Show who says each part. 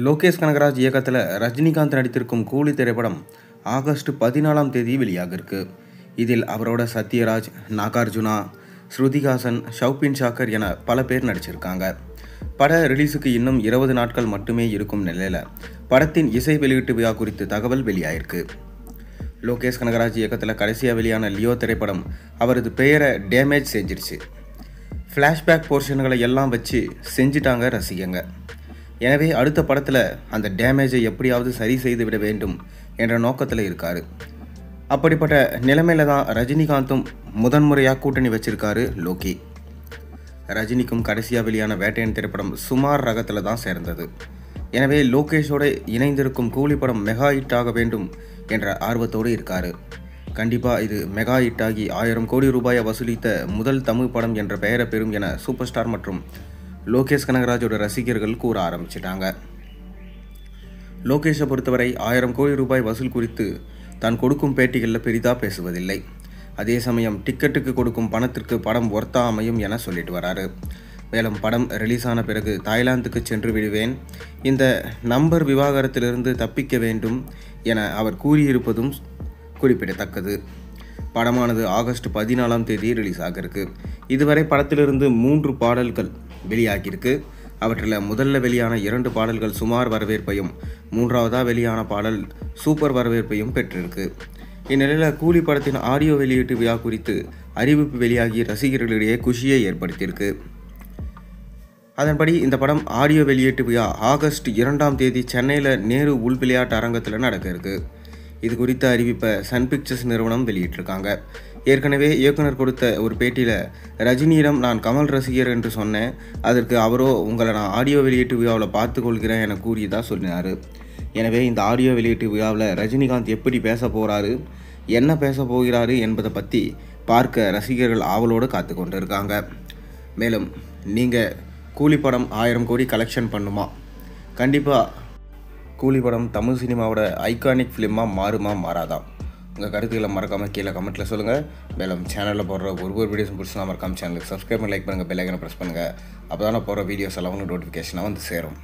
Speaker 1: லோகேஷ் கனகராஜ் இயக்கத்தில் ரஜினிகாந்த் நடித்திருக்கும் கூலி திரைப்படம் ஆகஸ்ட் 14ஆம் தேதி வெளியாக இருக்கு. இதில் அவரோட சத்யராஜ், நாகார்ஜுனா, ஸ்ருதிஹாசன், ஷௌபின் ஷாக்கர் என பல பேர் நடிச்சிருக்காங்க. பட ரிலீஸுக்கு இன்னும் 20 நாட்கள் மட்டுமே இருக்கும் நிலையில் படத்தின் இசை வெளியீட்டு விழா குறித்து தகவல் வெளியாயிருக்கு. லோகேஷ் கனகராஜ் இயக்கத்தில் கடைசியாக வெளியான லியோ திரைப்படம் அவரது பெயரை டேமேஜ் செஞ்சிருச்சு. ஃப்ளாஷ்பேக் போர்ஷன்களை எல்லாம் வச்சு செஞ்சிட்டாங்க ரசிகங்க. எனவே அடுத்த படத்தில் அந்த டேமேஜை எப்படியாவது சரி செய்து விட வேண்டும் என்ற நோக்கத்தில் இருக்கார். அப்படிப்பட்ட நிலைமையில தான் ரஜினிகாந்தும் முதன்முறையாக கூட்டணி வச்சிருக்காரு லோகி. ரஜினிக்கும் கடைசியாக வெளியான வேட்டையன் திரைப்படம் சுமார் ரகத்தில் தான் சேர்ந்தது. எனவே லோகேஷோடு இணைந்திருக்கும் கூலி படம் மெகா ஹிட் ஆக வேண்டும் என்ற ஆர்வத்தோடு இருக்கார். கண்டிப்பாக இது மெகா ஹிட் ஆகி 1000 கோடி ரூபாயை வசூலித்த முதல் தமிழ் படம் என்ற பெயரை பெறும் என சூப்பர் ஸ்டார் மற்றும் லோகேஷ் கனகராஜோட ரசிகர்கள் கூற ஆரம்பிச்சிட்டாங்க. லோகேஷை பொறுத்தவரை 1000 கோடி ரூபாய் வசூல் குறித்து தான் கொடுக்கும் பேட்டிகளில் பெரிதாக பேசுவதில்லை. அதே சமயம் டிக்கெட்டுக்கு கொடுக்கும் பணத்திற்கு படம் ஒர்த்தா அமையும் என சொல்லிட்டு வராரு. மேலும் படம் ரிலீஸ் ஆன பிறகு தாய்லாந்துக்கு சென்று விடுவேன், இந்த நம்பர் விவாகரத்திலிருந்து தப்பிக்க வேண்டும் என அவர் கூறியிருப்பதும் குறிப்பிடத்தக்கது. படமானது ஆகஸ்ட் 14ஆம் தேதி ரிலீஸ் ஆகிருக்கு. இதுவரை படத்திலிருந்து 3 பாடல்கள் வெளியாகியிருக்கு. அவற்றில் முதல்ல வெளியான 2 பாடல்கள் சுமார் வரவேற்பையும் 3வதாக வெளியான பாடல் சூப்பர் வரவேற்பையும் பெற்றிருக்கு. இந்நிலையில் கூலி படத்தின் ஆடியோ வெளியீட்டு விழா குறித்து அறிவிப்பு வெளியாகி ரசிகர்களிடையே குஷியை ஏற்படுத்தியிருக்கு. அதன்படி இந்த படம் ஆடியோ வெளியீட்டு விழா ஆகஸ்ட் 2ஆம் தேதி சென்னையில் நேரு உள் விளையாட்டு அரங்கத்தில் நடக்க இருக்கு. இது குறித்த அறிவிப்பை சன் பிக்சர்ஸ் நிறுவனம் வெளியிட்டிருக்காங்க. ஏற்கனவே இயக்குனர் கொடுத்த ஒரு பேட்டியில் ரஜினியிடம் நான் கமல் ரசிகர் என்று சொன்னேன், அதற்கு அவரோ உங்களை நான் ஆடியோ வெளியீட்டு விழாவில் பார்த்து கொள்கிறேன் என கூறியதாக சொன்னார். எனவே இந்த ஆடியோ வெளியீட்டு விழாவில் ரஜினிகாந்த் எப்படி பேச போகிறாரு, என்ன பேச போகிறாரு என்பதை பற்றி பார்க்க ரசிகர்கள் ஆவலோடு காத்து கொண்டு இருக்காங்க. மேலும் நீங்கள் கூலி படம் 1000 கோடி கலெக்ஷன் பண்ணுமா? கண்டிப்பாக கூலி படம் தமிழ் சினிமாவோட ஐகானிக் ஃபிலிமாக மாறுமா மாறாதா? உங்கள் கருத்துக்களை மறக்காமல் கீழே கமெண்ட்டில் சொல்லுங்கள். மேலும் சேனலில் போடுற ஒரு வீடியோஸும் பிடிச்சா மறக்காமல் சேனலுக்கு சப்ஸ்கிரைப் பண்ணி லைக் பண்ணுங்கள், பெல் ஐக்கனை ப்ரெஸ் பண்ணுங்கள். அப்போ தான் போடுற வீடியோஸ் எல்லாம் நோட்டிஃபிகேஷனாக வந்து சேரும்.